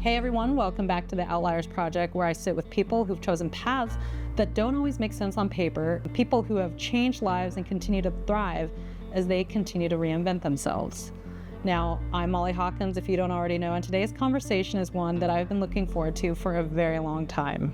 Hey everyone, welcome back to the Outliers Project, where I sit with people who've chosen paths that don't always make sense on paper, people who have changed lives and continue to thrive as they continue to reinvent themselves. Now, I'm Molly Hawkins, if you don't already know, and today's conversation is one that I've been looking forward to for a very long time.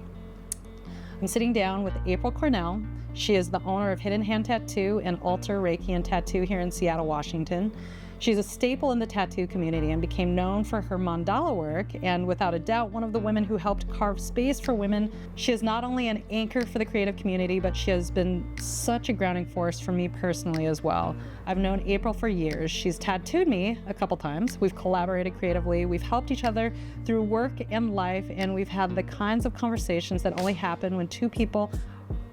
I'm sitting down with April Cornell. She is the owner of Hidden Hand Tattoo and Alter Reiki and Tattoo here in Seattle, Washington. She's a staple in the tattoo community and became known for her mandala work, and without a doubt, one of the women who helped carve space for women. She is not only an anchor for the creative community, but she has been such a grounding force for me personally as well. I've known April for years. She's tattooed me a couple times. We've collaborated creatively. We've helped each other through work and life, and we've had the kinds of conversations that only happen when two people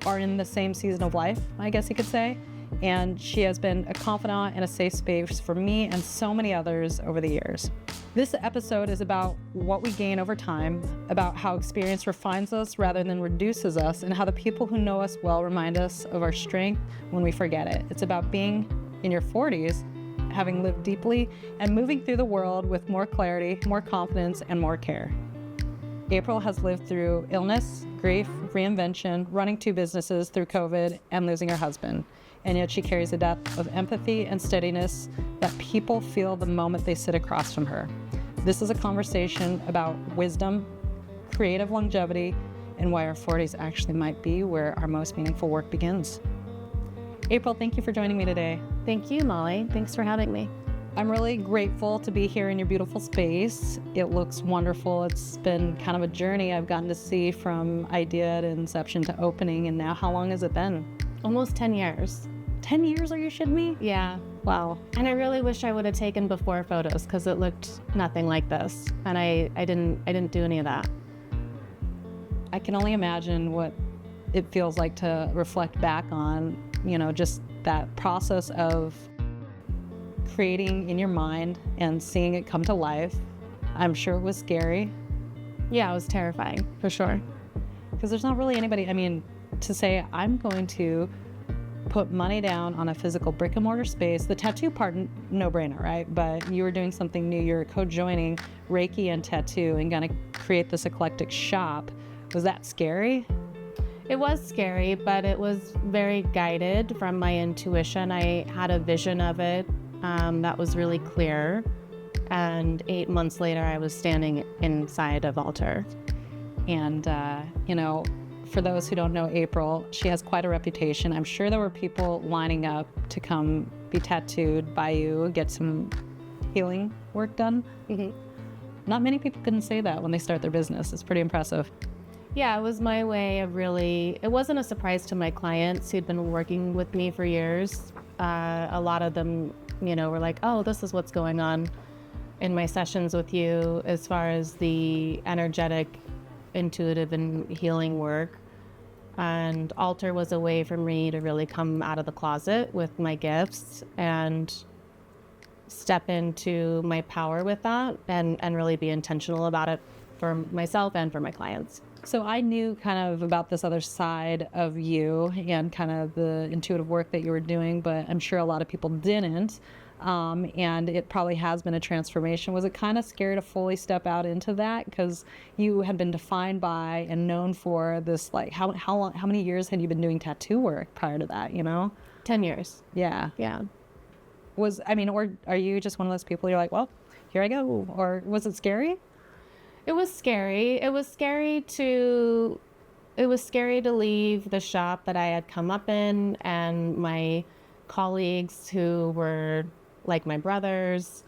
are in the same season of life, I guess you could say. And she has been a confidant and a safe space for me and so many others over the years. This episode is about what we gain over time, about how experience refines us rather than reduces us, and how the people who know us well remind us of our strength when we forget it. It's about being in your 40s, having lived deeply, and moving through the world with more clarity, more confidence, and more care. April has lived through illness, grief, reinvention, running two businesses through COVID, and losing her husband. And yet she carries a depth of empathy and steadiness that people feel the moment they sit across from her. This is a conversation about wisdom, creative longevity, and why our 40s actually might be where our most meaningful work begins. April, thank you for joining me today. Thank you, Molly. Thanks for having me. I'm really grateful to be here in your beautiful space. It looks wonderful. It's been kind of a journey I've gotten to see from idea to inception to opening, and now how long has it been? Almost 10 years. 10 years, are you shitting me? Yeah. Wow. And I really wish I would have taken before photos because it looked nothing like this. And I didn't do any of that. I can only imagine what it feels like to reflect back on, just that process of creating in your mind and seeing it come to life. I'm sure it was scary. Yeah, it was terrifying, for sure. Because there's not really anybody, to say I'm going to put money down on a physical brick and mortar space. The tattoo part, no brainer, right? But you were doing something new. You're co-joining Reiki and tattoo and going to create this eclectic shop. Was that scary? It was scary, but it was very guided from my intuition. I had a vision of it that was really clear. And 8 months later, I was standing inside of Alter. And, for those who don't know April, she has quite a reputation. I'm sure there were people lining up to come be tattooed by you, get some healing work done. Mm-hmm. Not many people can say that when they start their business. It's pretty impressive. Yeah, it was my way of it wasn't a surprise to my clients who'd been working with me for years. A lot of them, were like, oh, this is what's going on in my sessions with you as far as the energetic, intuitive, and healing work. And Alter was a way for me to really come out of the closet with my gifts and step into my power with that and really be intentional about it for myself and for my clients. So I knew kind of about this other side of you and kind of the intuitive work that you were doing, but I'm sure a lot of people didn't. And it probably has been a transformation. Was it kind of scary to fully step out into that? Because you had been defined by and known for this, how many years had you been doing tattoo work prior to that, 10 years. Yeah. Yeah. Or are you just one of those people you're like, well, here I go? Or was it scary? It was scary. It was scary to leave the shop that I had come up in and my colleagues who were like my brothers.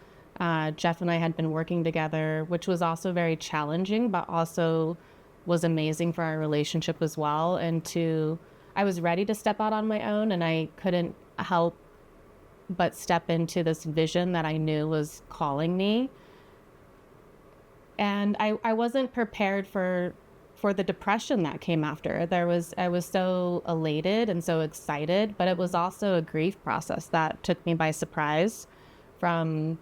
Jeff and I had been working together, which was also very challenging, but also was amazing for our relationship as well. I was ready to step out on my own, and I couldn't help but step into this vision that I knew was calling me. And I wasn't prepared for the depression that came after. I was so elated and so excited, but it was also a grief process that took me by surprise from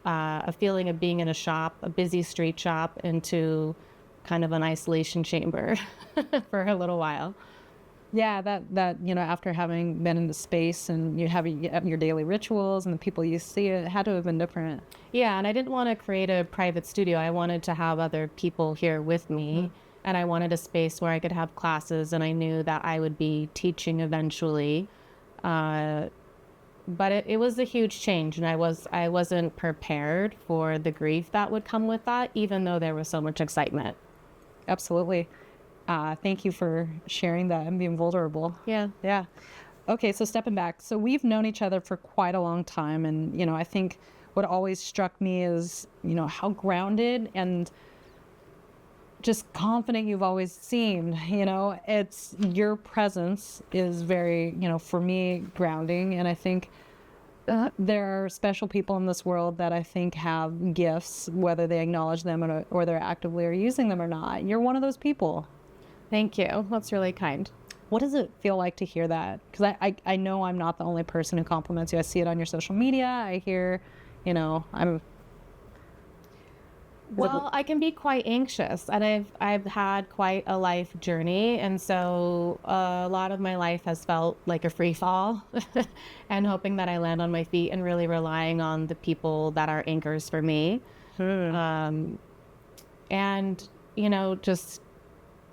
a feeling of being in a shop, a busy street shop, into kind of an isolation chamber for a little while. Yeah, that after having been in the space and you having your daily rituals and the people you see, it had to have been different. Yeah, and I didn't want to create a private studio. I wanted to have other people here with me, and I wanted a space where I could have classes, and I knew that I would be teaching eventually. Uh, but it was a huge change, and I wasn't prepared for the grief that would come with that, even though there was so much excitement. Absolutely. Thank you for sharing that and being vulnerable. Yeah. Yeah. Okay, so stepping back. So we've known each other for quite a long time. And, I think what always struck me is, how grounded and just confident you've always seemed. It's your presence is very, for me, grounding. And I think there are special people in this world that I think have gifts, whether they acknowledge them or they're actively or using them or not. You're one of those people. Thank you. That's really kind. What does it feel like to hear that? Because I know I'm not the only person who compliments you. I see it on your social media. I hear, I'm. Well, I can be quite anxious, and I've had quite a life journey, and so a lot of my life has felt like a free fall, and hoping that I land on my feet and really relying on the people that are anchors for me, and just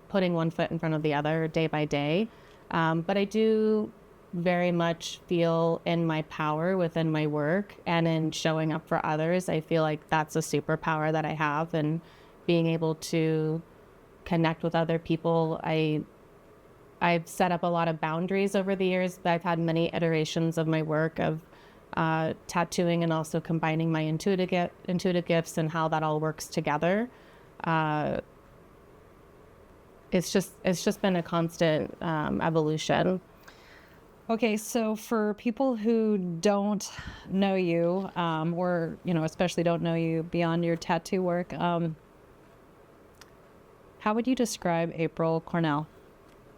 putting one foot in front of the other day by day. But I do very much feel in my power within my work and in showing up for others. I feel like that's a superpower that I have, and being able to connect with other people. I've set up a lot of boundaries over the years. I've had many iterations of my work of tattooing and also combining my intuitive gifts and how that all works together. It's just been a constant evolution. Okay, so for people who don't know you, or especially don't know you beyond your tattoo work, how would you describe April Cornell?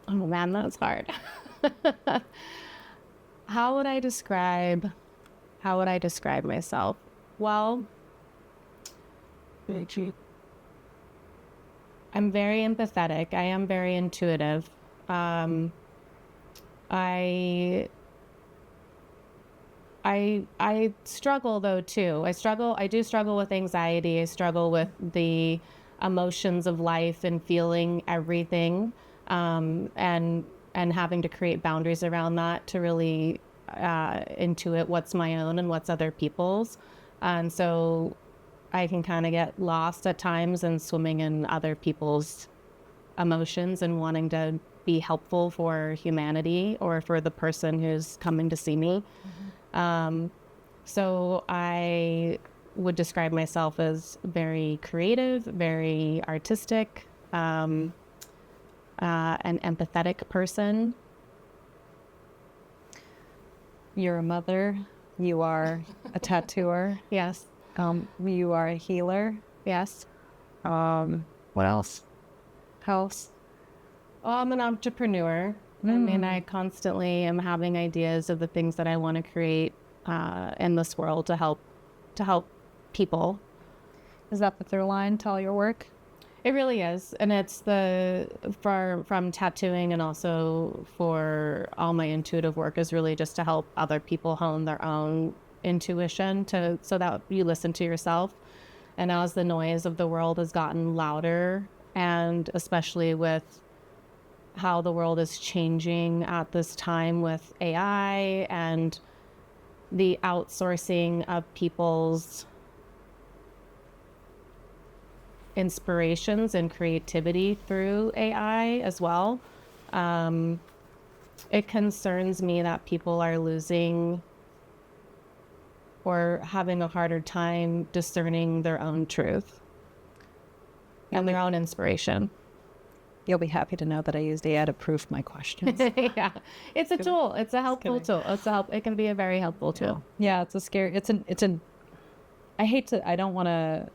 Oh man, that's hard. How would I describe myself? Well, I'm very empathetic. I am very intuitive. I struggle though too. I do struggle with anxiety. I struggle with the emotions of life and feeling everything, and having to create boundaries around that to really intuit what's my own and what's other people's. And so I can kind of get lost at times in swimming in other people's emotions and wanting to be helpful for humanity or for the person who's coming to see me. So I would describe myself as very creative, very artistic, an empathetic person. You're a mother. You are a tattooer. Yes. You are a healer. Yes. What else? House. I'm an entrepreneur. I mean, I constantly am having ideas of the things that I want to create in this world to help people. Is that the through line to all your work? It really is, and it's from tattooing and also for all my intuitive work is really just to help other people hone their own intuition so that you listen to yourself. And as the noise of the world has gotten louder, and especially with how the world is changing at this time with AI and the outsourcing of people's inspirations and creativity through AI as well, it concerns me that people are losing or having a harder time discerning their own truth and their own inspiration. You'll be happy to know that I used AI to proof my questions. Yeah, it's a tool. It's a helpful tool. It can be a very helpful tool. Yeah, I don't want to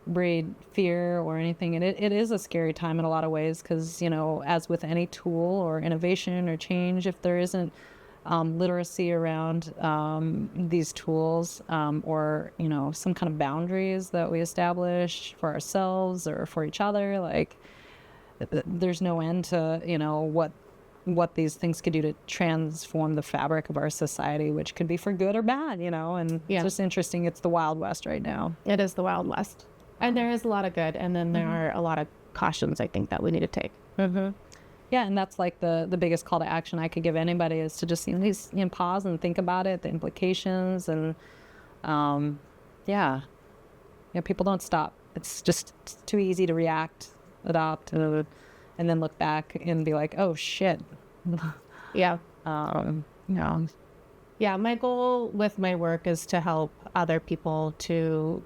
breed fear or anything. And it is a scary time in a lot of ways because, as with any tool or innovation or change, if there isn't literacy around these tools or, some kind of boundaries that we establish for ourselves or for each other, like there's no end to, what these things could do to transform the fabric of our society, which could be for good or bad, and it's just interesting. It's the Wild West right now. It is the Wild West. And there is a lot of good, and then there are a lot of cautions, I think, that we need to take. Yeah, and that's like the biggest call to action I could give anybody is to just at least pause and think about it, the implications, and people don't stop. It's just too easy to react, adopt, and then look back and be like, oh shit. Yeah. Yeah, my goal with my work is to help other people to,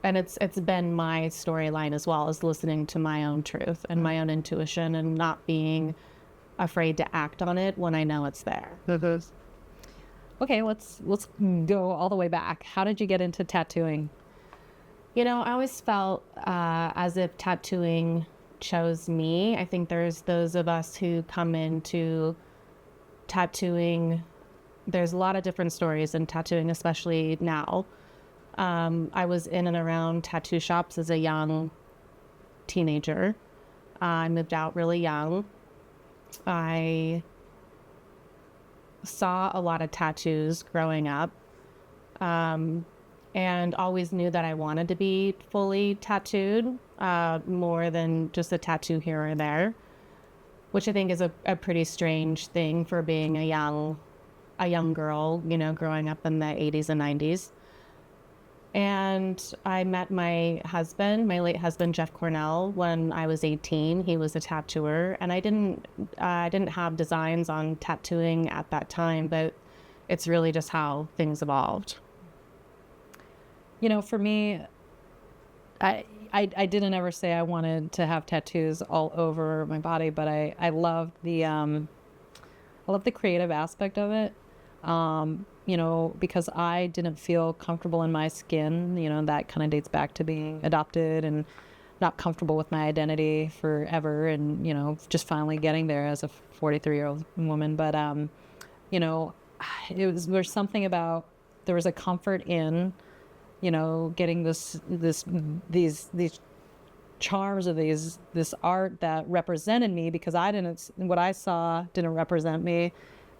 and it's been my storyline as well, as listening to my own truth and my own intuition and not being afraid to act on it when I know it's there. Okay, let's go all the way back. How did you get into tattooing? I always felt as if tattooing chose me. I think there's those of us who come into tattooing. There's a lot of different stories in tattooing, especially now. I was in and around tattoo shops as a young teenager. I moved out really young. I saw a lot of tattoos growing up, and always knew that I wanted to be fully tattooed, more than just a tattoo here or there, which I think is a pretty strange thing for being a young girl, growing up in the 80s and 90s. And I met my late husband, Jeff Cornell, when I was 18. He was a tattooer, and I didn't have designs on tattooing at that time, but it's really just how things evolved. For me, I didn't ever say I wanted to have tattoos all over my body, but I loved the creative aspect of it. Because I didn't feel comfortable in my skin, that kind of dates back to being adopted and not comfortable with my identity forever, and, just finally getting there as a 43-year-old woman. But, there's something about, there was a comfort in, getting these charms of this art that represented me, because what I saw didn't represent me.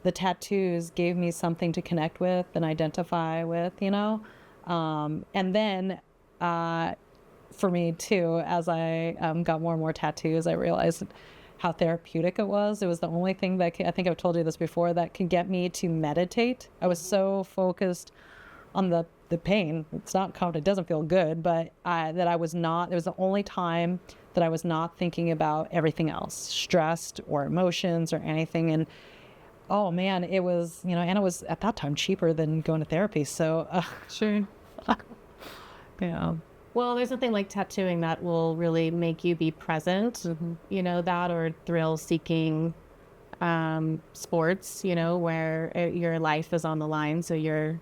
The tattoos gave me something to connect with and identify with, and then for me too, as I got more and more tattoos, I realized how therapeutic it was. It was the only thing that I think I've told you this before, that could get me to meditate. I was so focused on the pain. It's not comfortable. It doesn't feel good, but it was the only time that I was not thinking about everything else, stressed or emotions or anything. And oh man, it was, and it was at that time cheaper than going to therapy. So, sure. Yeah. Well, there's nothing like tattooing that will really make you be present, that or thrill-seeking sports, where your life is on the line. So you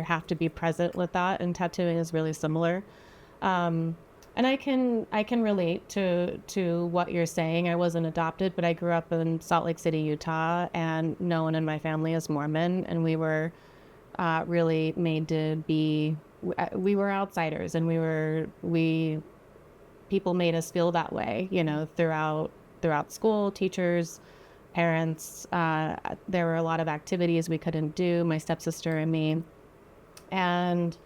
have to be present with that. And tattooing is really similar. And I can relate to what you're saying. I wasn't adopted, but I grew up in Salt Lake City, Utah, and no one in my family is Mormon. And we were really made to be, we were outsiders, and people made us feel that way, throughout school, teachers, parents. There were a lot of activities we couldn't do, my stepsister and me. And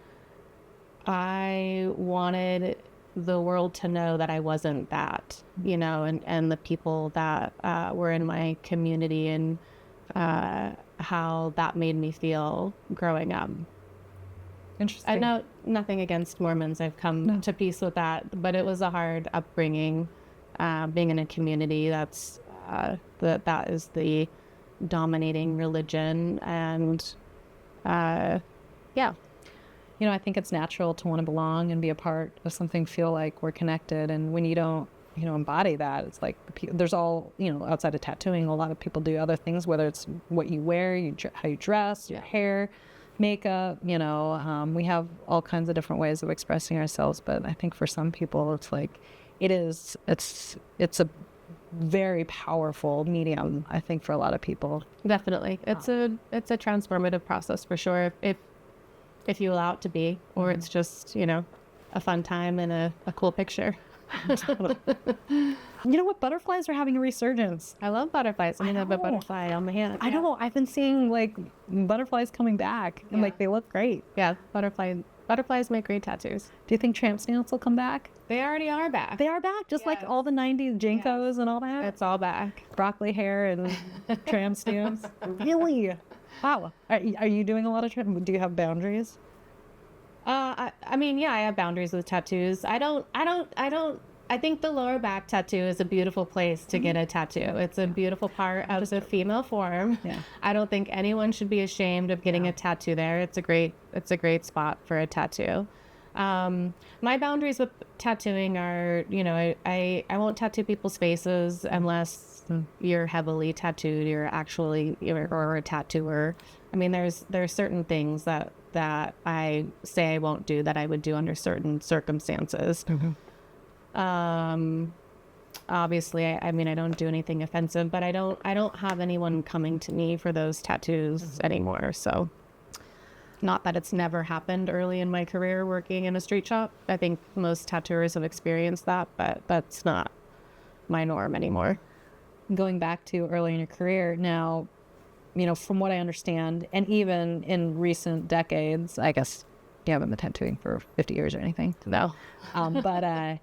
I wanted the world to know that I wasn't that, and the people that were in my community, and how that made me feel growing up. Interesting. I know nothing against Mormons. I've come to peace with that, but it was a hard upbringing, being in a community that is the dominating religion, and I think it's natural to want to belong and be a part of something, feel like we're connected. And when you don't, embody that, it's like there's all, outside of tattooing, a lot of people do other things, whether it's what you wear, how you dress, your hair, makeup, we have all kinds of different ways of expressing ourselves. But I think for some people, it's like, it's a very powerful medium, I think, for a lot of people. Definitely. It's a transformative process for sure. If you allow it to be, or it's just, a fun time and a cool picture. You know what? Butterflies are having a resurgence. I love butterflies. I mean, I have a butterfly on my hand. I know. I've been seeing like butterflies coming back, and like they look great. Yeah, butterflies make great tattoos. Do you think tramp stamps will come back? They already are back. They are back, just like all the 90s Jinkos and all that. It's all back. Broccoli hair and tramp stamps. Really? Wow. Are you doing a lot of tramp? Do you have boundaries? I mean, yeah, I have boundaries with tattoos. I think the lower back tattoo is a beautiful place to get a tattoo. It's a beautiful part of the female form. Yeah. I don't think anyone should be ashamed of getting a tattoo there. It's a great spot for a tattoo. My boundaries with tattooing are, I won't tattoo people's faces unless you're heavily tattooed, you're a tattooer. I mean, there's certain things that I say I won't do that I would do under certain circumstances. Mm-hmm. Obviously, I mean, I don't do anything offensive, but I don't have anyone coming to me for those tattoos anymore. So not that it's never happened early in my career working in a street shop. I think most tattooers have experienced that, but that's not my norm anymore. Going back to early in your career now, from what I understand, and even in recent decades, I guess you haven't been tattooing for 50 years or anything. No. But I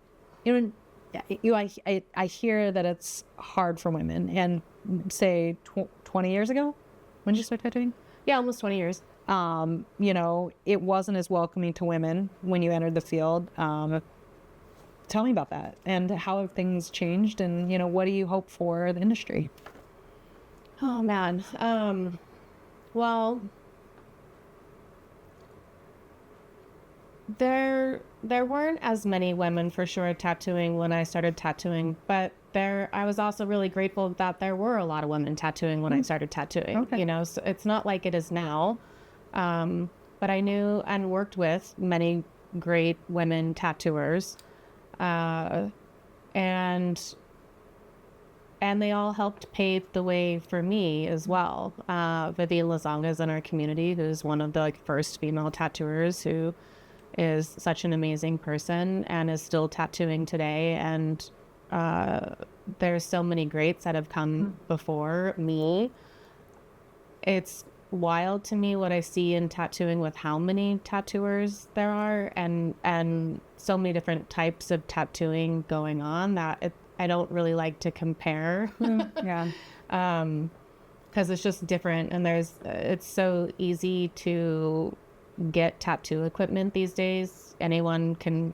hear that it's hard for women. And say 20 years ago, when did you start tattooing? Yeah, almost 20 years. It wasn't as welcoming to women when you entered the field. Tell me about that and how have things changed, and what do you hope for the industry? Oh man. Well, there weren't as many women for sure tattooing when I started tattooing, but I was also really grateful that there were a lot of women tattooing when I started tattooing. Okay. So it's not like it is now. But I knew and worked with many great women tattooers. And they all helped pave the way for me as well. Vivian Lazanga is in our community, who's one of the first female tattooers, who is such an amazing person and is still tattooing today. And there's so many greats that have come before me. It's wild to me what I see in tattooing with how many tattooers there are, and so many different types of tattooing going on that I don't really like to compare. Yeah. Because it's just different, and it's so easy to get tattoo equipment these days. Anyone can.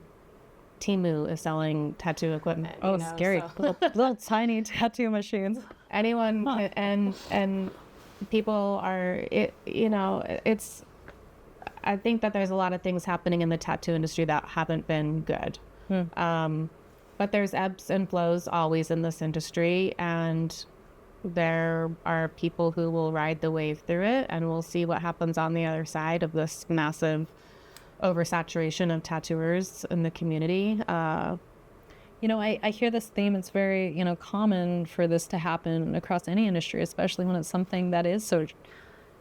Temu is selling tattoo equipment. Oh, scary. So. little tiny tattoo machines. Anyone and people are it's. I think that there's a lot of things happening in the tattoo industry that haven't been good. But there's ebbs and flows always in this industry, and there are people who will ride the wave through it, and we'll see what happens on the other side of this massive oversaturation of tattooers in the community. I hear this theme. It's very, common for this to happen across any industry, especially when it's something that is so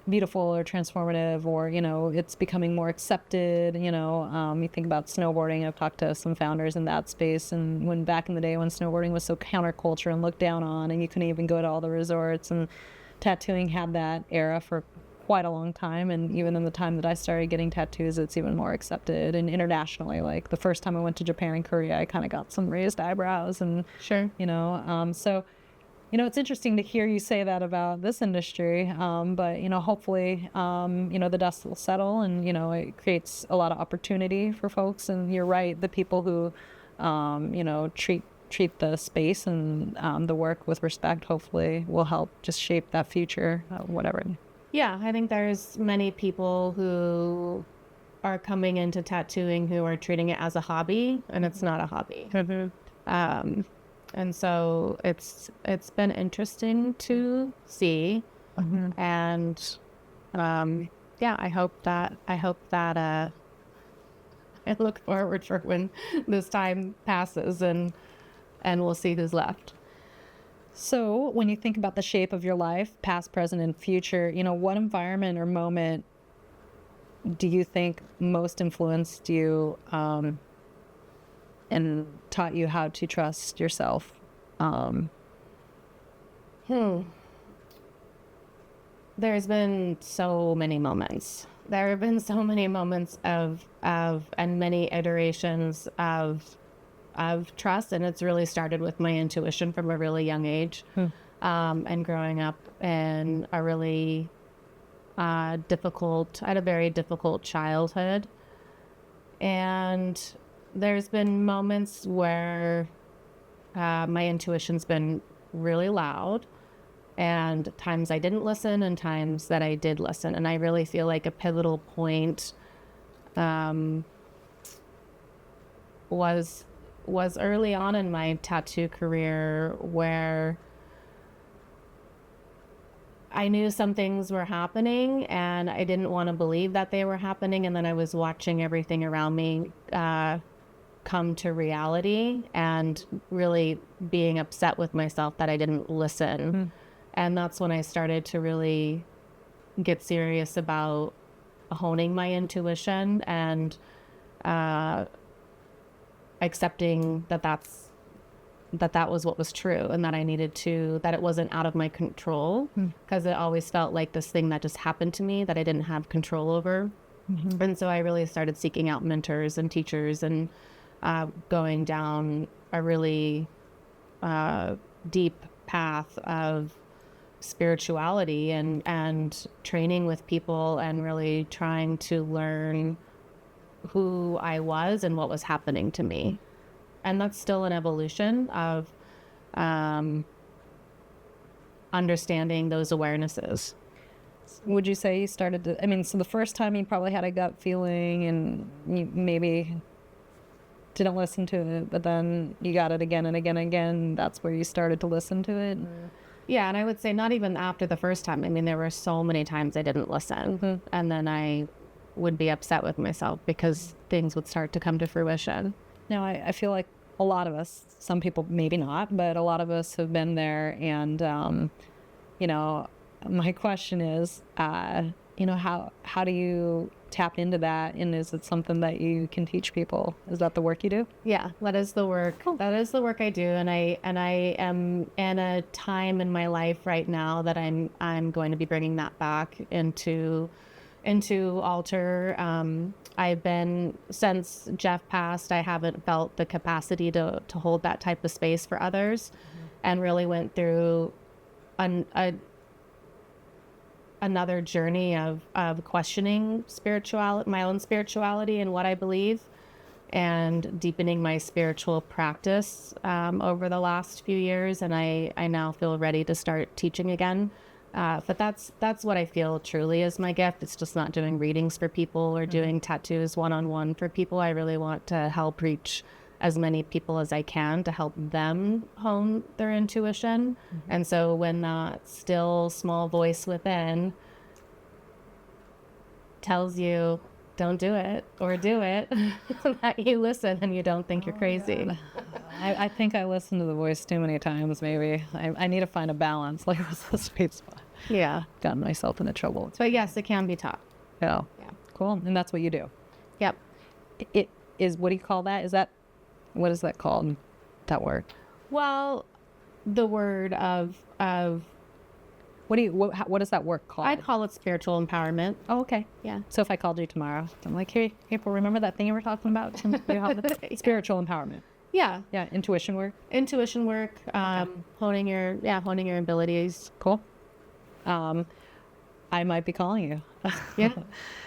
beautiful or transformative, or it's becoming more accepted. You think about snowboarding. I've talked to some founders in that space, and when back in the day when snowboarding was so counterculture and looked down on, and you couldn't even go to all the resorts, and tattooing had that era for quite a long time. And even in the time that I started getting tattoos, it's even more accepted. And internationally, like the first time I went to Japan and Korea, I kind of got some raised eyebrows, and sure, so it's interesting to hear you say that about this industry, but, hopefully, the dust will settle, and, it creates a lot of opportunity for folks. And you're right, the people who, treat the space and the work with respect, hopefully will help just shape that future, whatever. Yeah, I think there's many people who are coming into tattooing who are treating it as a hobby, and it's not a hobby. And so it's been interesting to see, and I hope that I look forward for when this time passes, and we'll see who's left. So when you think about the shape of your life, past, present, and future, what environment or moment do you think most influenced you and taught you how to trust yourself? There's been so many moments. There have been so many moments of and many iterations of trust, and it's really started with my intuition from a really young age, and growing up in a really I had a very difficult childhood, and there's been moments where my intuition's been really loud, and times I didn't listen and times that I did listen. And I really feel like a pivotal point was early on in my tattoo career, where I knew some things were happening and I didn't want to believe that they were happening. And then I was watching everything around me come to reality, and really being upset with myself that I didn't listen. And that's when I started to really get serious about honing my intuition and accepting that was what was true, and that I needed to, that it wasn't out of my control, because it always felt like this thing that just happened to me that I didn't have control over. And so I really started seeking out mentors and teachers, and going down a really deep path of spirituality and training with people, and really trying to learn who I was and what was happening to me. And that's still an evolution of understanding those awarenesses. Would you say you started to, I mean, so the first time you probably had a gut feeling and you maybe didn't listen to it, but then you got it again and again and again. That's where you started to listen to it? Yeah, and I would say not even after the first time. I mean, there were so many times I didn't listen. And then I would be upset with myself because things would start to come to fruition. Now, I feel like a lot of us, some people maybe not, but a lot of us have been there. And, you know, my question is, you know, how do you tap into that? And is it something that you can teach people? Is that the work you do? Yeah, that is the work. Cool. That is the work I do. And I am in a time in my life right now that I'm going to be bringing that back into altar. I've been, since Jeff passed, I haven't felt the capacity to hold that type of space for others, and really went through another journey of questioning my own spirituality and what I believe, and deepening my spiritual practice over the last few years. And I now feel ready to start teaching again. But that's what I feel truly is my gift. It's just not doing readings for people or doing tattoos one-on-one for people. I really want to help reach as many people as I can to help them hone their intuition. And so when that still small voice within tells you don't do it or do it, that you listen and you don't think you're crazy. I think I listen to the voice too many times, maybe. I need to find a balance. Like, what's the sweet spot? Yeah. Gotten myself into trouble. But yes, it can be taught. Yeah. Yeah. Cool. And that's what you do. Yep. It is, what do you call that? What is that called? That word? Well, the word of what is that work called? I call it spiritual empowerment. Oh, okay. Yeah. So if I called you tomorrow, I'm like, hey, April, remember that thing you were talking about? Spiritual empowerment. Yeah. Yeah. Intuition work. Intuition work. Honing your abilities. Cool. I might be calling you. Yeah.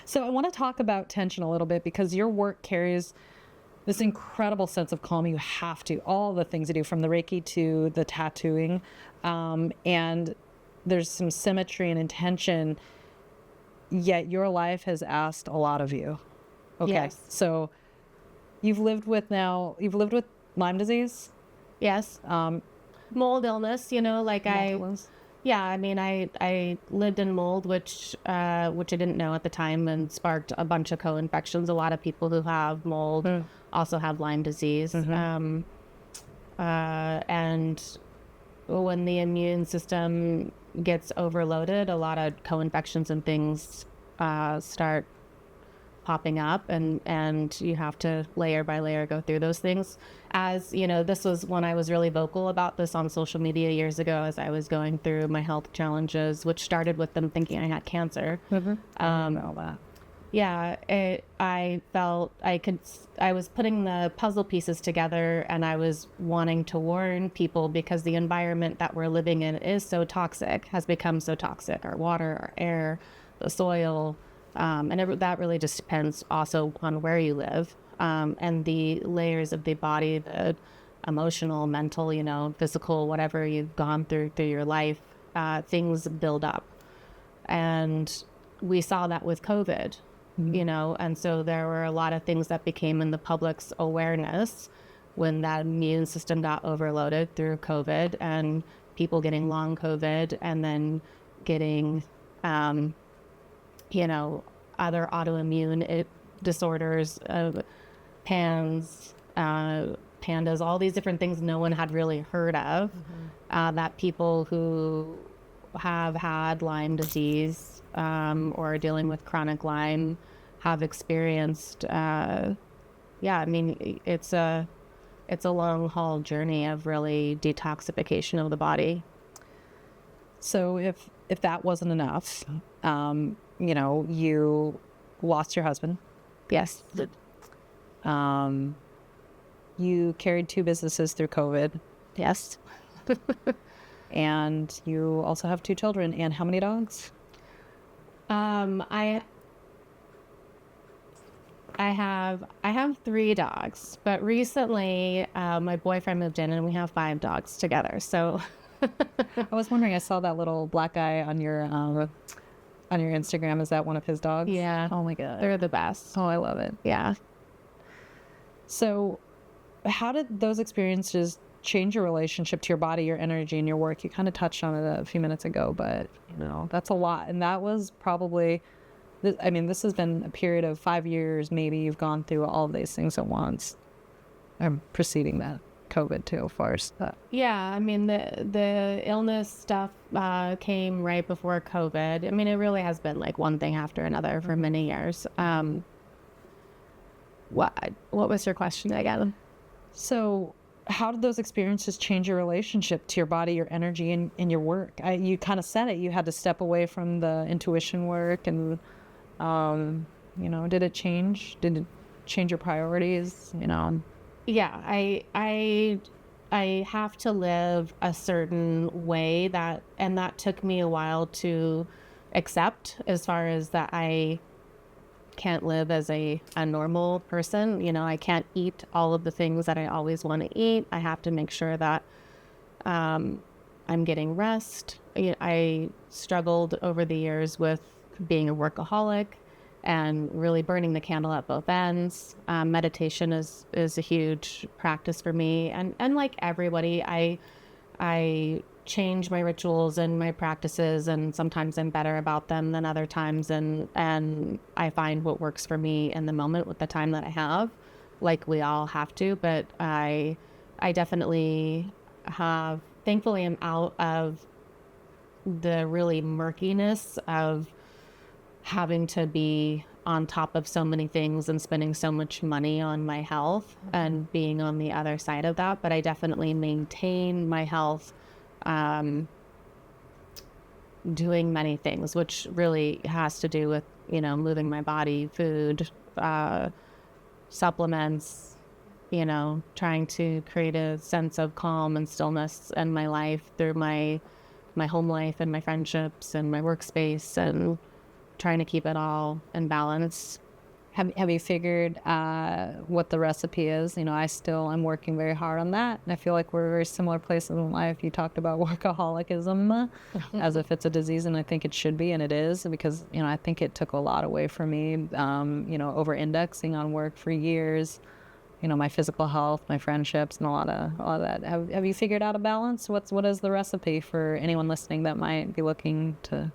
So I want to talk about tension a little bit, because your work carries this incredible sense of calm. You have to, all the things you do, from the Reiki to the tattooing, and there's some symmetry and intention, yet your life has asked a lot of you. Okay. Yes. So you've lived with Lyme disease? Yes. Mold illness, I mean, I lived in mold, which I didn't know at the time, and sparked a bunch of co-infections. A lot of people who have mold also have Lyme disease. And when the immune system gets overloaded, a lot of co-infections and things start popping up, and you have to layer by layer go through those things. As you know, this was when I was really vocal about this on social media years ago, as I was going through my health challenges, which started with them thinking I had cancer. I know that. Yeah, I felt I was putting the puzzle pieces together, and I was wanting to warn people because the environment that we're living in is so toxic, has become so toxic. Our water, our air, the soil, that really just depends also on where you live, and the layers of the body, the emotional, mental, physical, whatever you've gone through your life, things build up. And we saw that with COVID. And so there were a lot of things that became in the public's awareness when that immune system got overloaded through COVID, and people getting long COVID, and then getting, other autoimmune disorders, pandas, all these different things no one had really heard of, that people who have had Lyme disease, or are dealing with chronic Lyme have experienced. It's a long haul journey of really detoxification of the body. So if that wasn't enough, you lost your husband. Yes. You carried 2 businesses through COVID. Yes. And you also have 2 children. And how many dogs? I have 3 dogs, but recently my boyfriend moved in and we have 5 dogs together. So I was wondering, I saw that little black guy on your Instagram. Is that one of his dogs? Yeah. Oh my God. They're the best. Oh, I love it. Yeah. So how did those experiences change your relationship to your body, your energy, and your work? You kind of touched on it a few minutes ago, but that's a lot. And that was probably, this has been a period of 5 years. Maybe you've gone through all of these things at once. I'm preceding that COVID too, of course. Yeah, the illness stuff came right before COVID. It really has been like one thing after another for many years. What was your question again? So how did those experiences change your relationship to your body, your energy, and your work? You kind of said it. You had to step away from the intuition work, and did it change? Did it change your priorities? Yeah, I have to live a certain way that took me a while to accept, as far as that I can't live as a normal person. I can't eat all of the things that I always want to eat. I have to make sure that I'm getting rest. I struggled over the years with being a workaholic and really burning the candle at both ends. Meditation is a huge practice for me. And like everybody, I change my rituals and my practices, and sometimes I'm better about them than other times. And I find what works for me in the moment with the time that I have, like we all have to. But I definitely thankfully am out of the really murkiness of having to be on top of so many things and spending so much money on my health, and being on the other side of that. But I definitely maintain my health, doing many things, which really has to do with, moving my body, food, supplements, trying to create a sense of calm and stillness in my life through my home life and my friendships and my workspace, and trying to keep it all in balance. Have you figured what the recipe is? I'm working very hard on that. And I feel like we're very similar places in life. You talked about workaholism as if it's a disease, and I think it should be, and it is, because, I think it took a lot away from me, over-indexing on work for years, my physical health, my friendships, and a lot of that. Have you figured out a balance? What is the recipe for anyone listening that might be looking to...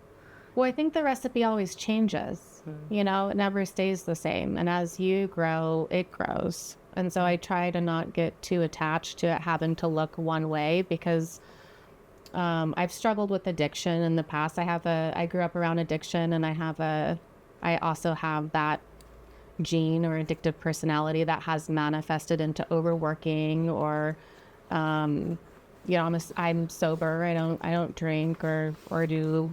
Well, I think the recipe always changes. It never stays the same. And as you grow, it grows. And so I try to not get too attached to it having to look one way, because I've struggled with addiction in the past. I grew up around addiction, and I also have that gene or addictive personality that has manifested into overworking or, I'm sober. I don't drink or do,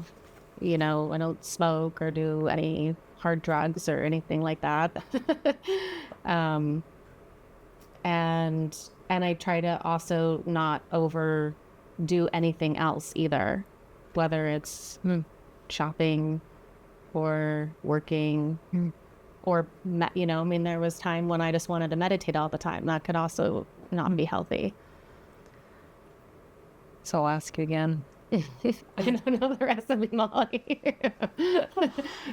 I don't smoke or do any hard drugs or anything like that. And I try to also not overdo anything else either, whether it's shopping or working or, there was time when I just wanted to meditate all the time. That could also not be healthy. So I'll ask you again. I don't know the recipe, Molly.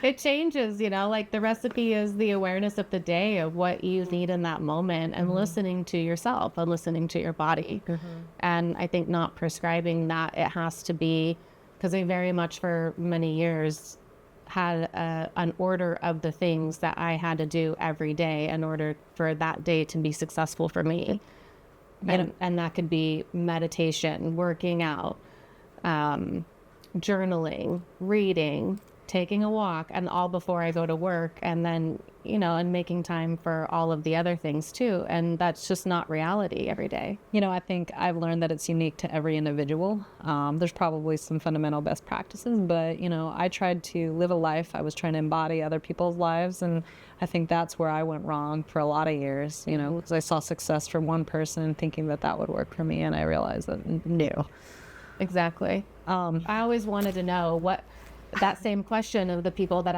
It changes, like the recipe is the awareness of the day of what you need in that moment and listening to yourself and listening to your body. And I think not prescribing that it has to be, because I very much for many years had an order of the things that I had to do every day in order for that day to be successful for me. And that could be meditation, working out, journaling, reading, taking a walk, and all before I go to work. And then, and making time for all of the other things too. And that's just not reality every day. I think I've learned that it's unique to every individual. There's probably some fundamental best practices, but, I tried to live a life. I was trying to embody other people's lives. And I think that's where I went wrong for a lot of years, because I saw success for one person and thinking that would work for me. And I realized that no. Exactly. I always wanted to know that same question of the people that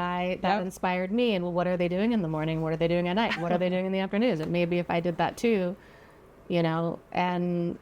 inspired me, and what are they doing in the morning? What are they doing at night? What are they doing in the afternoons? And maybe if I did that too, and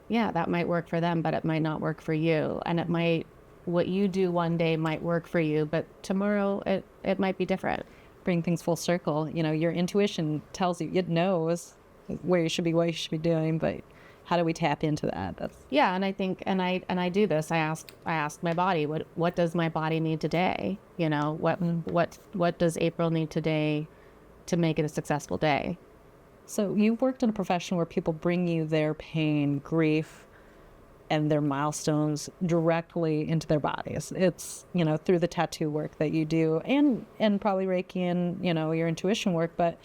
yeah, that might work for them, but it might not work for you. And what you do one day might work for you, but tomorrow it might be different. Bring things full circle. Your intuition tells you, it knows where you should be, what you should be doing, but how do we tap into that? Yeah, and I think, and I do this. I ask my body, what does my body need today? What does April need today to make it a successful day? So you've worked in a profession where people bring you their pain, grief, and their milestones directly into their bodies. It's, through the tattoo work that you do and probably Reiki and, your intuition work, but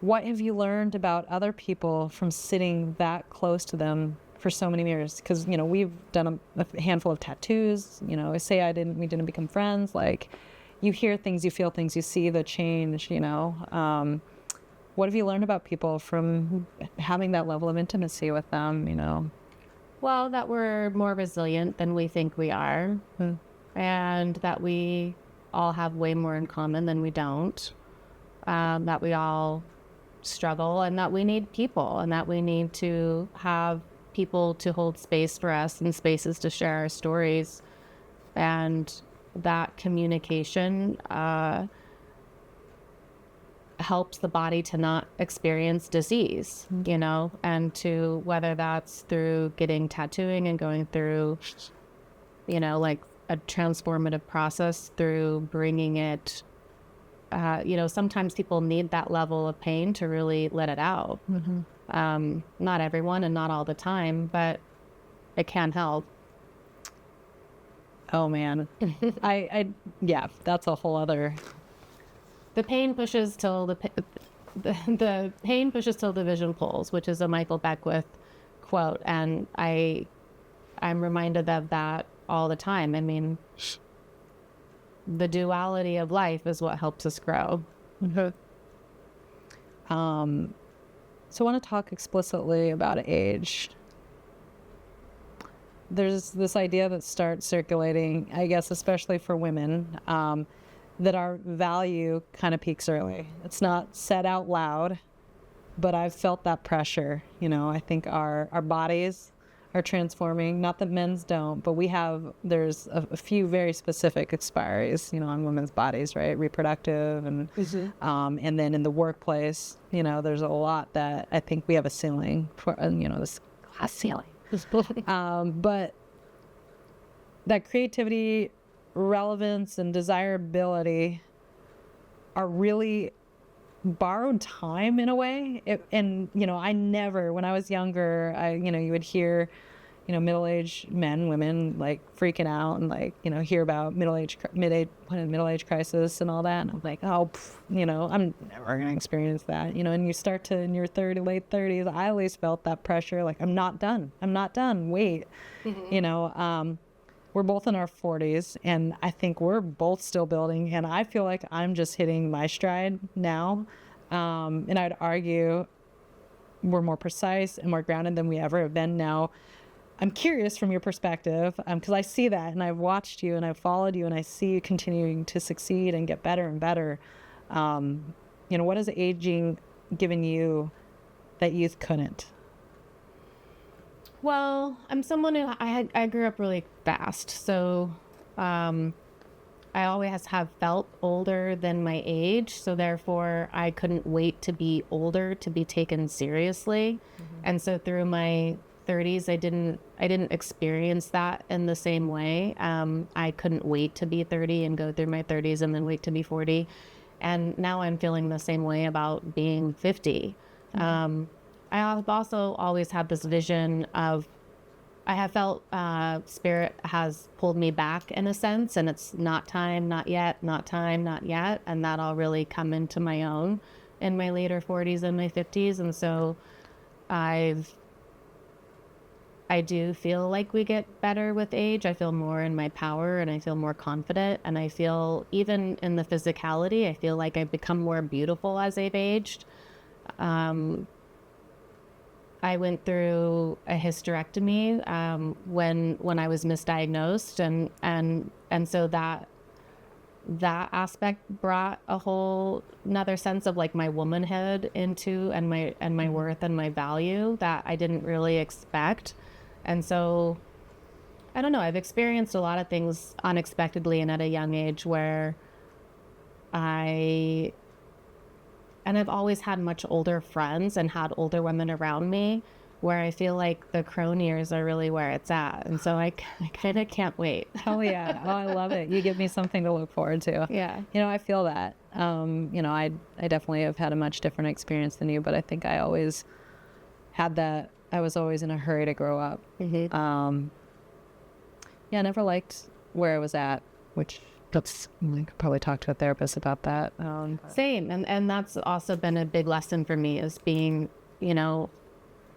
what have you learned about other people from sitting that close to them for so many years? Because, we've done a handful of tattoos, I say we didn't become friends. Like, you hear things, you feel things, you see the change, what have you learned about people from having that level of intimacy with them, Well, that we're more resilient than we think we are, and that we all have way more in common than we don't, that we all struggle, and that we need people, and that we need to have people to hold space for us and spaces to share our stories, and that communication helps the body to not experience disease, and to, whether that's through getting tattooing and going through, like a transformative process through bringing it, sometimes people need that level of pain to really let it out. Not everyone and not all the time, but it can help. Oh man. Yeah, that's a whole other. The pain pushes till the pain pushes till the vision pulls, which is a Michael Beckwith quote. And I'm reminded of that all the time. I mean, the duality of life is what helps us grow. So I want to talk explicitly about age. There's this idea that starts circulating, I guess, especially for women, that our value kind of peaks early. It's not said out loud, but I've felt that pressure. I think our bodies are transforming. Not that men's don't, but there's a few very specific expiries, on women's bodies, right? Reproductive and then in the workplace, there's a lot that I think we have a ceiling for, this glass ceiling. But that creativity, relevance, and desirability are really borrowed time in a way. I never, when I was younger, you would hear, middle-aged men, women like freaking out and like, hear about middle-age crisis and all that. And I'm like, oh, I'm never going to experience that, and you start to, in your late 30s, I at least felt that pressure. Like, I'm not done. Wait, we're both in our 40s and I think we're both still building. And I feel like I'm just hitting my stride now. And I'd argue we're more precise and more grounded than we ever have been now. I'm curious from your perspective, because I see that and I've watched you and I've followed you and I see you continuing to succeed and get better and better. What has aging given you that youth couldn't? Well, I'm someone who I grew up really fast, so I always have felt older than my age, so therefore I couldn't wait to be older to be taken seriously. And so through my 30s, I didn't experience that in the same way. I couldn't wait to be 30 and go through my 30s and then wait to be 40. And now I'm feeling the same way about being 50. I have also always had this vision of, I have felt spirit has pulled me back in a sense, and it's not time, not yet, not time, not yet. And that I'll really come into my own in my later 40s and my 50s. And so I do feel like we get better with age. I feel more in my power and I feel more confident. And I feel, even in the physicality, I feel like I've become more beautiful as I've aged. I went through a hysterectomy when I was misdiagnosed, and so that aspect brought a whole another sense of like my womanhood into and my worth and my value that I didn't really expect. And so I don't know, I've experienced a lot of things unexpectedly and at a young age where I've always had much older friends and had older women around me, where I feel like the crone years are really where it's at. And so I kind of can't wait. Oh yeah. Oh, I love it. You give me something to look forward to. Yeah. I feel that. I definitely have had a much different experience than you, but I think I always had that. I was always in a hurry to grow up. Mm-hmm. I never liked where I was at, which that's, I could probably talk to a therapist about that. Same. And that's also been a big lesson for me, is being,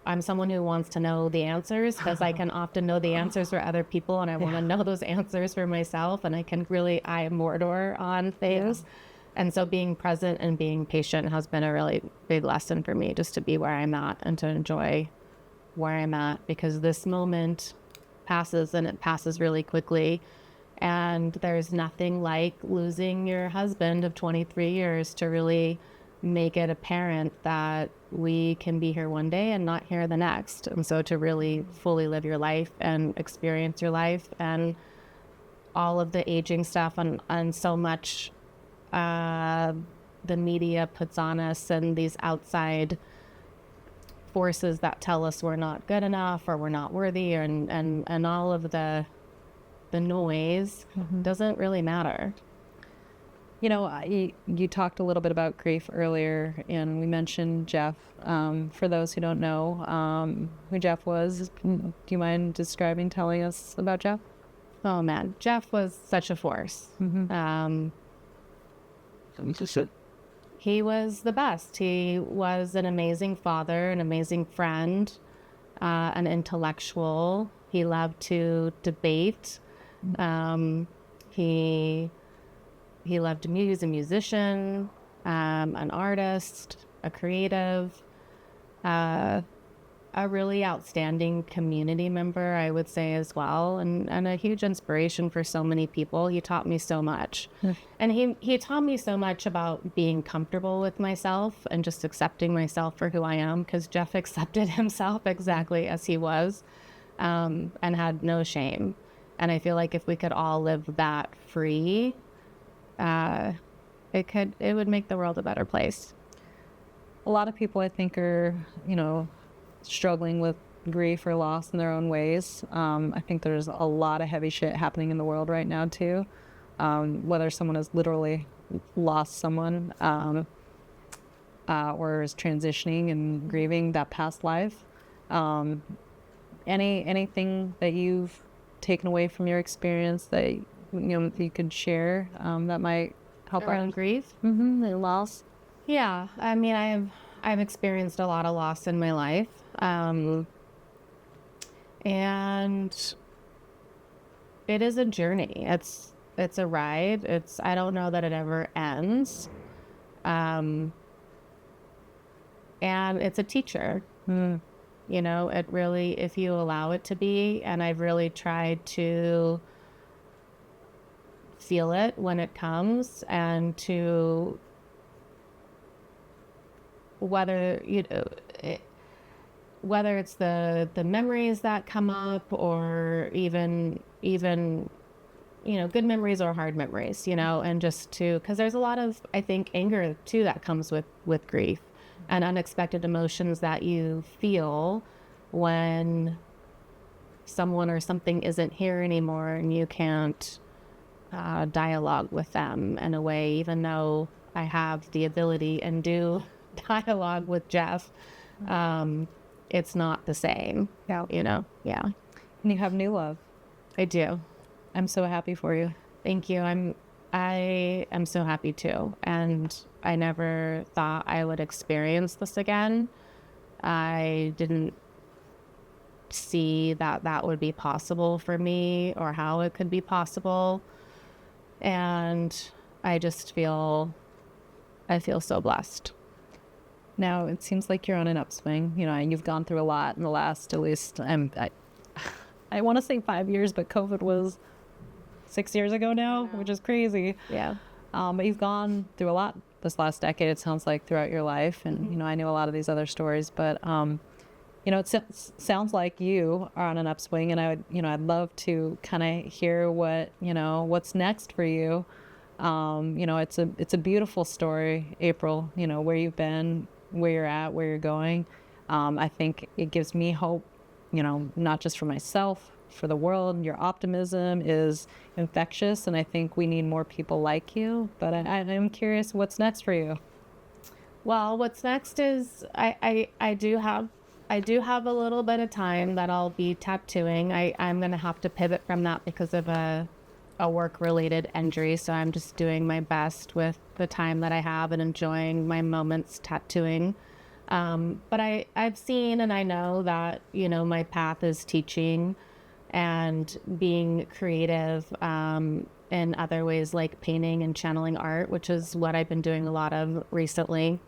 I'm someone who wants to know the answers, because I can often know the answers for other people, and I want to know those answers for myself, and I am Mordor on things. Yeah. And so being present and being patient has been a really big lesson for me, just to be where I'm at and to enjoy where I'm at, because this moment passes, and it passes really quickly. And there's nothing like losing your husband of 23 years to really make it apparent that we can be here one day and not here the next. And so to really fully live your life and experience your life, and all of the aging stuff and so much the media puts on us, and these outside forces that tell us we're not good enough or we're not worthy, and all of the noise doesn't really matter. You talked a little bit about grief earlier, and we mentioned Jeff. For those who don't know who Jeff was, do you mind telling us about Jeff? Oh man, Jeff was such a force. He was the best. He was an amazing father, an amazing friend, an intellectual. He loved to debate. He loved music. He was a musician, an artist, a creative, a really outstanding community member, I would say, as well, and a huge inspiration for so many people. He taught me so much. And he taught me so much about being comfortable with myself and just accepting myself for who I am, because Jeff accepted himself exactly as he was, and had no shame. And I feel like if we could all live that free, it would make the world a better place. A lot of people, I think, are, struggling with grief or loss in their own ways. I think there's a lot of heavy shit happening in the world right now too. Whether someone has literally lost someone, or is transitioning and grieving that past life. Anything that you've taken away from your experience that you could share that might help Around grief? the loss? Yeah, I mean, I've experienced a lot of loss in my life, and it is a journey. It's a ride. I don't know that it ever ends, and it's a teacher. It really, if you allow it to be, and I've really tried to feel it when it comes, and to whether whether it's the memories that come up, or even good memories or hard memories, and just because there's a lot of, I think, anger too that comes with grief, and unexpected emotions that you feel when someone or something isn't here anymore, and you can't dialogue with them in a way, even though I have the ability and do dialogue with Jeff. It's not the same. Yeah. Yeah. And you have new love. I do. I'm so happy for you. Thank you. I am so happy too. And I never thought I would experience this again. I didn't see that would be possible for me, or how it could be possible. And I feel so blessed. Now it seems like you're on an upswing, and you've gone through a lot in the last, at least, I want to say 5 years, but COVID was 6 years ago now, which is crazy. Yeah. But you've gone through a lot this last decade, it sounds like, throughout your life. And, I know a lot of these other stories, but, it sounds like you are on an upswing, and I'd love to kind of hear what's next for you. It's a beautiful story, April, where you've been, where you're at, where you're going. I think it gives me hope, not just for myself, for the world. Your optimism is infectious, and I think we need more people like you. But I'm curious, what's next for you? Well, what's next is I do have a little bit of time that I'll be tattooing. I'm going to have to pivot from that because of a work-related injury. So I'm just doing my best with the time that I have and enjoying my moments tattooing. But I've seen, and I know that, my path is teaching and being creative in other ways, like painting and channeling art, which is what I've been doing a lot of recently.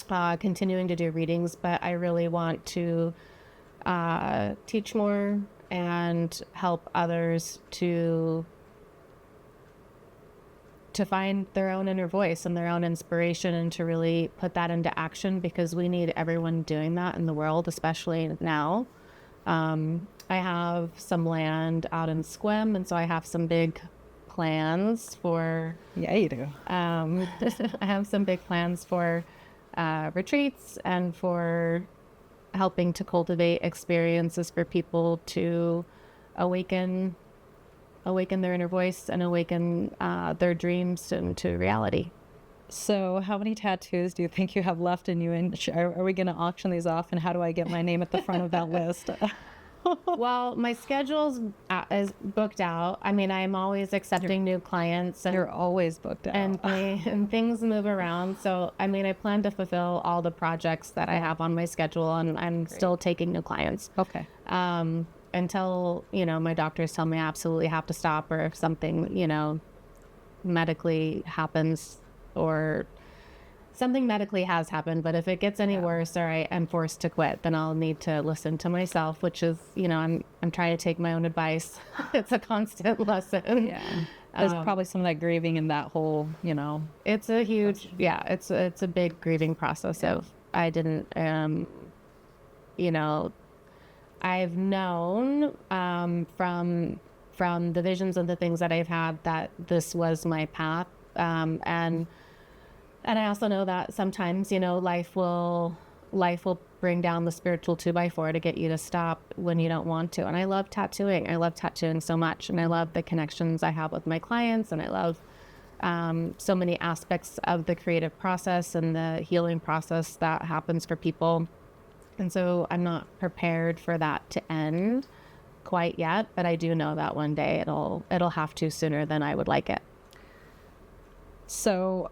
Continuing to do readings, but I really want to teach more and help others to find their own inner voice and their own inspiration, and to really put that into action, because we need everyone doing that in the world, especially now. I have some land out in Sequim, and so I have some big plans for... Yeah, you do. I have some big plans for retreats, and for helping to cultivate experiences for people to awaken their inner voice and awaken their dreams into reality. So how many tattoos do you think you have left in you? And are we going to auction these off? And how do I get my name at the front of that list? Well, my schedule's is booked out. I mean, I'm always accepting new clients. And, you're always booked out. And things move around. So, I mean, I plan to fulfill all the projects that I have on my schedule, and I'm still taking new clients. Okay. Until, my doctors tell me I absolutely have to stop, or if something, medically happens, or something medically has happened. But if it gets any worse, or I am forced to quit, then I'll need to listen to myself, which is, I'm trying to take my own advice. It's a constant lesson. Yeah. There's probably some of that grieving in that whole, It's a huge, it's a big grieving process of, I didn't, I've known from the visions and the things that I've had that this was my path. And I also know that sometimes, life will bring down the spiritual 2x4 to get you to stop when you don't want to. And I love tattooing. I love tattooing so much. And I love the connections I have with my clients. And I love so many aspects of the creative process and the healing process that happens for people. And so I'm not prepared for that to end quite yet, but I do know that one day it'll have to sooner than I would like it. So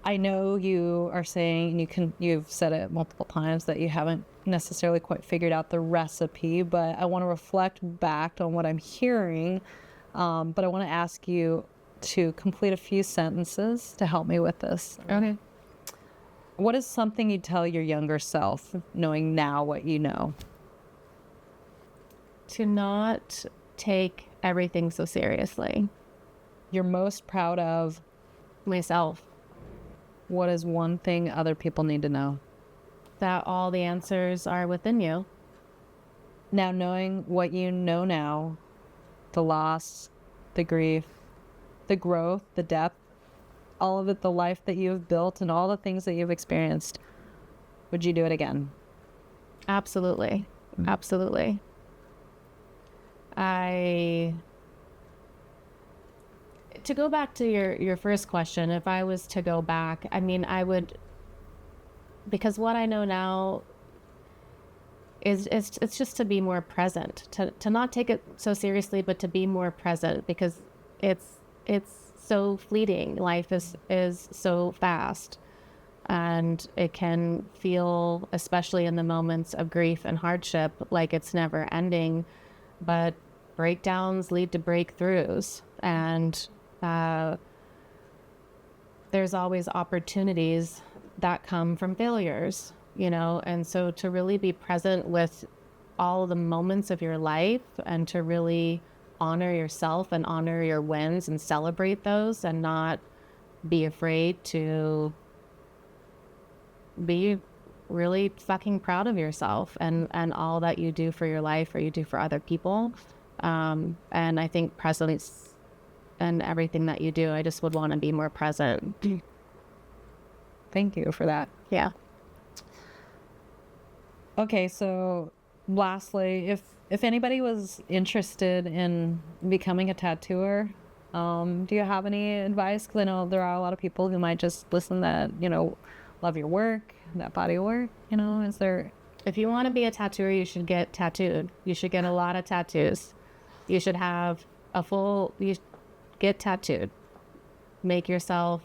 I know you are saying, and you've said it multiple times, that you haven't necessarily quite figured out the recipe, but I want to reflect back on what I'm hearing. But I want to ask you to complete a few sentences to help me with this. Okay. What is something you'd tell your younger self, knowing now what you know? To not take everything so seriously. You're most proud of? Myself. What is one thing other people need to know? That all the answers are within you. Now, knowing what you know now, the loss, the grief, the growth, the depth, all of it, the life that you've built and all the things that you've experienced, would you do it again? Absolutely. Absolutely. To go back to your first question, if I was to go back, I mean, I would, because what I know now is it's just to be more present, to not take it so seriously, but to be more present, because it's so fleeting. Life is so fast, and it can feel, especially in the moments of grief and hardship, like it's never ending. But breakdowns lead to breakthroughs, and there's always opportunities that come from failures, and so to really be present with all the moments of your life, and to really honor yourself and honor your wins and celebrate those, and not be afraid to be really fucking proud of yourself and all that you do for your life or you do for other people. And I think presence and everything that you do, I just would want to be more present. Thank you for that. Yeah. Okay, so lastly, if anybody was interested in becoming a tattooer, do you have any advice? Because I know there are a lot of people who might just listen that, love your work, that body of work, is there... If you want to be a tattooer, you should get tattooed. You should get a lot of tattoos. You should have get tattooed. Make yourself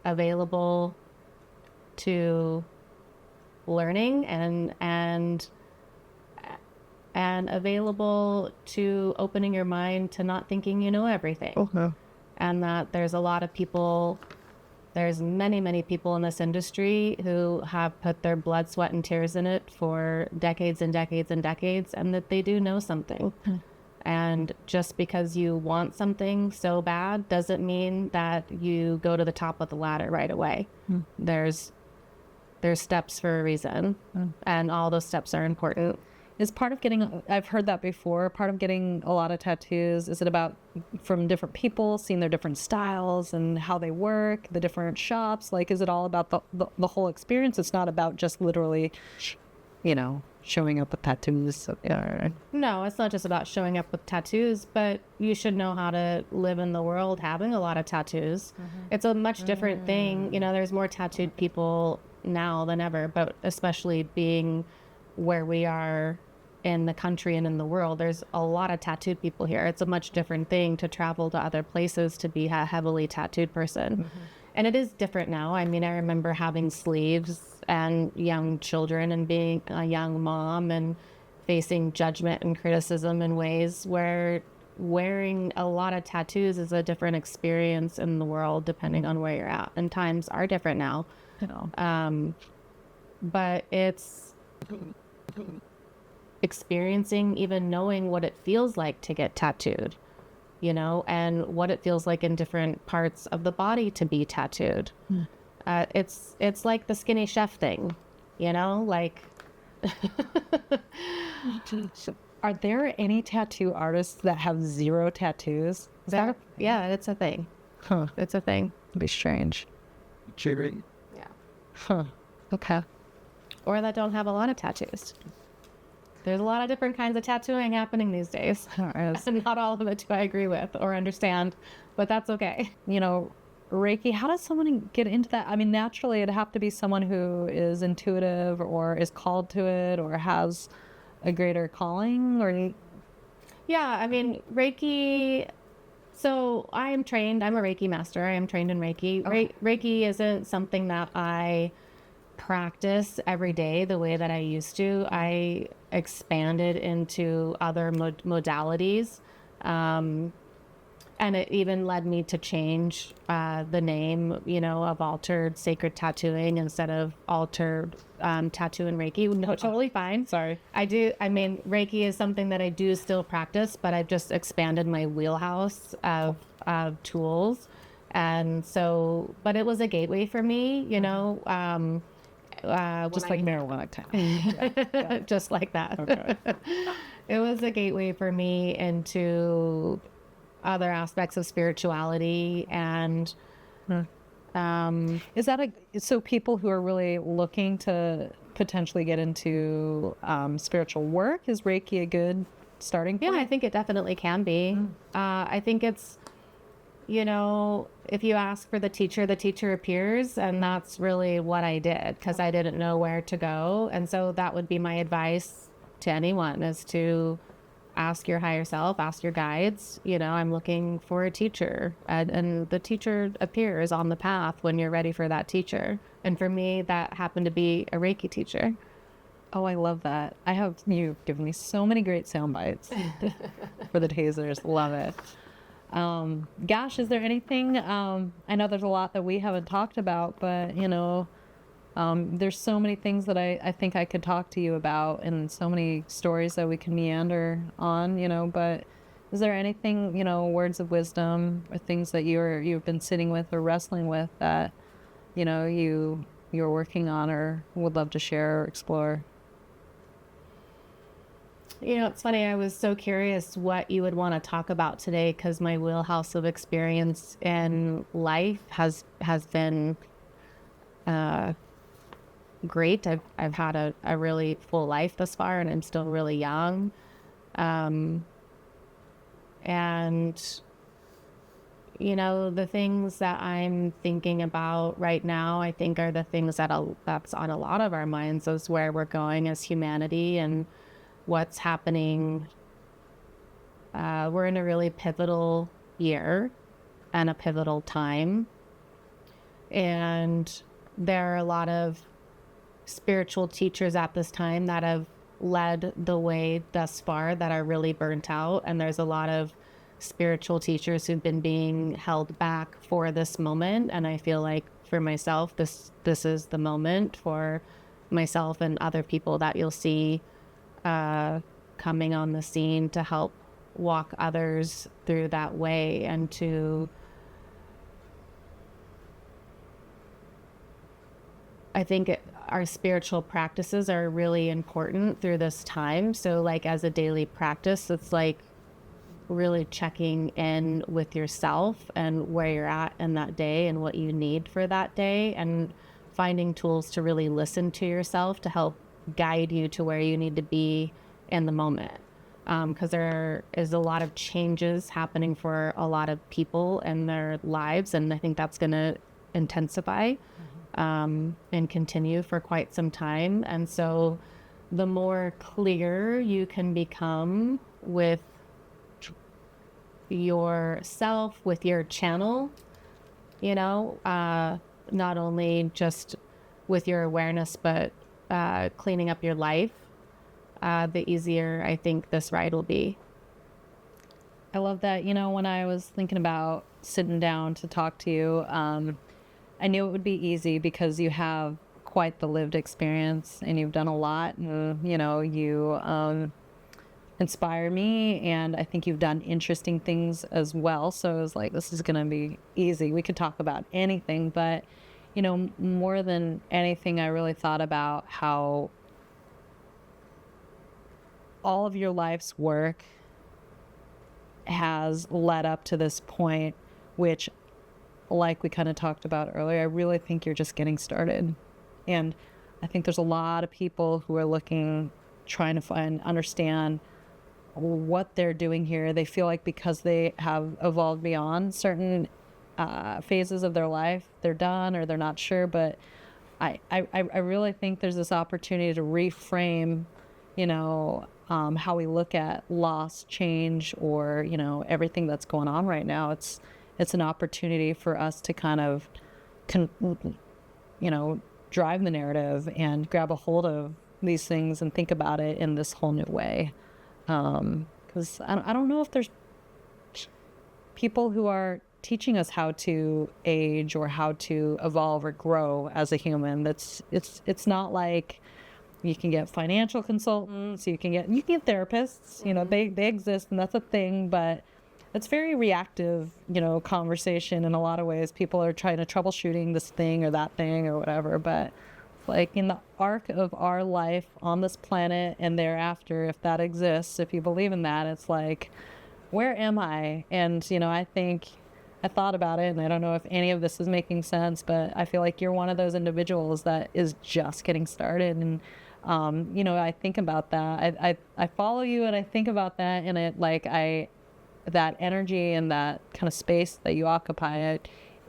available to learning and available to opening your mind to not thinking you know everything. Okay. And that there's a lot of people, there's many people in this industry who have put their blood, sweat, and tears in it for decades and decades and decades, and that they do know something. And just because you want something so bad doesn't mean that you go to the top of the ladder right away. There's steps for a reason, and all those steps are important. Is part of getting, I've heard that before, part of getting a lot of tattoos, is it about from different people, seeing their different styles and how they work, the different shops? Like, is it all about the whole experience? It's not about just literally, showing up with tattoos. So, yeah. No, it's not just about showing up with tattoos, but you should know how to live in the world having a lot of tattoos. It's a much different thing. There's more tattooed people now than ever, but especially being where we are in the country and in the world, there's a lot of tattooed people here. It's a much different thing to travel to other places to be a heavily tattooed person. And it is different now. I mean, I remember having sleeves and young children and being a young mom and facing judgment and criticism in ways where wearing a lot of tattoos is a different experience in the world depending on where you're at. And times are different now. But it's experiencing, even knowing what it feels like to get tattooed, and what it feels like in different parts of the body to be tattooed. It's like the skinny chef thing, like. Are there any tattoo artists that have zero tattoos? Yeah, it's a thing. Huh. It's a thing. It'd be strange. Yeah. Huh. Okay. Or that don't have a lot of tattoos. There's a lot of different kinds of tattooing happening these days. And not all of it do I agree with or understand, but that's okay. Reiki, how does someone get into that? I mean, naturally, it'd have to be someone who is intuitive or is called to it or has a greater calling or. Yeah, I mean, Reiki. So I am trained, I'm a Reiki master. I am trained in Reiki. Okay. Reiki isn't something that I practice every day the way that I used to. I expanded into other modalities. And it even led me to change the name, of altered sacred tattooing instead of altered tattoo and Reiki. No, totally fine. Sorry. I mean, Reiki is something that I do still practice, but I've just expanded my wheelhouse of tools. And so, but it was a gateway for me, Just like marijuana kind of. Yeah. just like that. Okay. It was a gateway for me into other aspects of spirituality and Is that so people who are really looking to potentially get into spiritual work, is Reiki a good starting point? yeah, I think it definitely can be. I think it's, if you ask for the teacher appears, and that's really what I did because I didn't know where to go. And so that would be my advice to anyone, is to ask your higher self, ask your guides, I'm looking for a teacher, and the teacher appears on the path when you're ready for that teacher. And for me, that happened to be a Reiki teacher. Oh, I love that. You've given me so many great sound bites for the tasers. Love it. Gosh, is there anything, I know there's a lot that we haven't talked about, but there's so many things that I think I could talk to you about, and so many stories that we can meander on, but is there anything, words of wisdom or things that you've been sitting with or wrestling with that, you're working on or would love to share or explore? It's funny. I was so curious what you would want to talk about today because my wheelhouse of experience in life has been great. I've had a really full life thus far, and I'm still really young. And the things that I'm thinking about right now, I think are the things that's on a lot of our minds, is where we're going as humanity and what's happening. We're in a really pivotal year and a pivotal time. And there are a lot of spiritual teachers at this time that have led the way thus far that are really burnt out. And there's a lot of spiritual teachers who've been being held back for this moment. And I feel like for myself, this is the moment for myself and other people that you'll see coming on the scene to help walk others through that way, and I think our spiritual practices are really important through this time. So like as a daily practice, it's like really checking in with yourself and where you're at in that day and what you need for that day, and finding tools to really listen to yourself to help guide you to where you need to be in the moment. Because there is a lot of changes happening for a lot of people in their lives, and I think that's going to intensify and continue for quite some time. And so the more clear you can become with yourself, with your channel, not only just with your awareness, but cleaning up your life, the easier I think this ride will be. I love that. When I was thinking about sitting down to talk to you, I knew it would be easy because you have quite the lived experience and you've done a lot. You inspire me, and I think you've done interesting things as well. So it was like, this is going to be easy. We could talk about anything, but more than anything, I really thought about how all of your life's work has led up to this point, which, like we kind of talked about earlier, I really think you're just getting started. And I think there's a lot of people who are trying to understand what they're doing here. They feel like because they have evolved beyond certain phases of their life, they're done or they're not sure. But I really think there's this opportunity to reframe, how we look at loss, change, or, everything that's going on right now. It's an opportunity for us to kind of, drive the narrative and grab a hold of these things and think about it in this whole new way. Because I don't know if there's people who are teaching us how to age or how to evolve or grow as a human. It's not like you can get financial consultants, you can get therapists, they exist and that's a thing, but it's very reactive, conversation in a lot of ways. People are trying to troubleshooting this thing or that thing or whatever, but like in the arc of our life on this planet and thereafter, if that exists, if you believe in that, it's like, where am I? And, I think I thought about it, and I don't know if any of this is making sense, but I feel like you're one of those individuals that is just getting started. And, I think about that. I follow you and I think about that, and that energy and that kind of space that you occupy,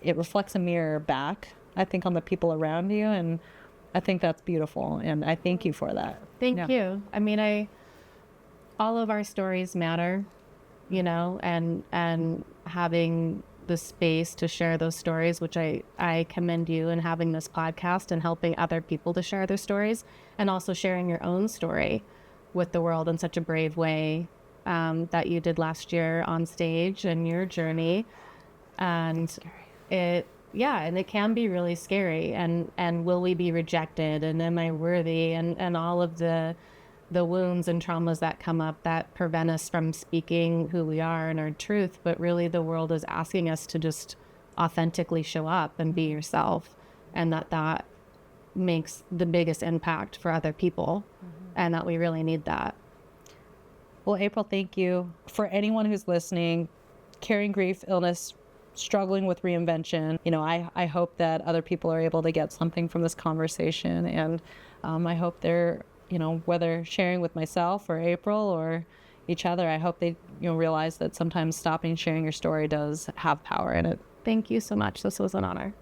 it reflects a mirror back, I think, on the people around you. And I think that's beautiful. And I thank you for that. Thank you. I mean, all of our stories matter, and having the space to share those stories, which I commend you in having this podcast and helping other people to share their stories, and also sharing your own story with the world in such a brave way that you did last year on stage and your journey. And it can be really scary. And will we be rejected? And am I worthy? And all of the wounds and traumas that come up that prevent us from speaking who we are and our truth. But really the world is asking us to just authentically show up and be yourself. And that makes the biggest impact for other people. And that we really need that. Well, April, thank you. For anyone who's listening, carrying grief, illness, struggling with reinvention, I hope that other people are able to get something from this conversation. And I hope they're, whether sharing with myself or April or each other, I hope they realize that sometimes stopping sharing your story does have power in it. Thank you so much. This was an honor.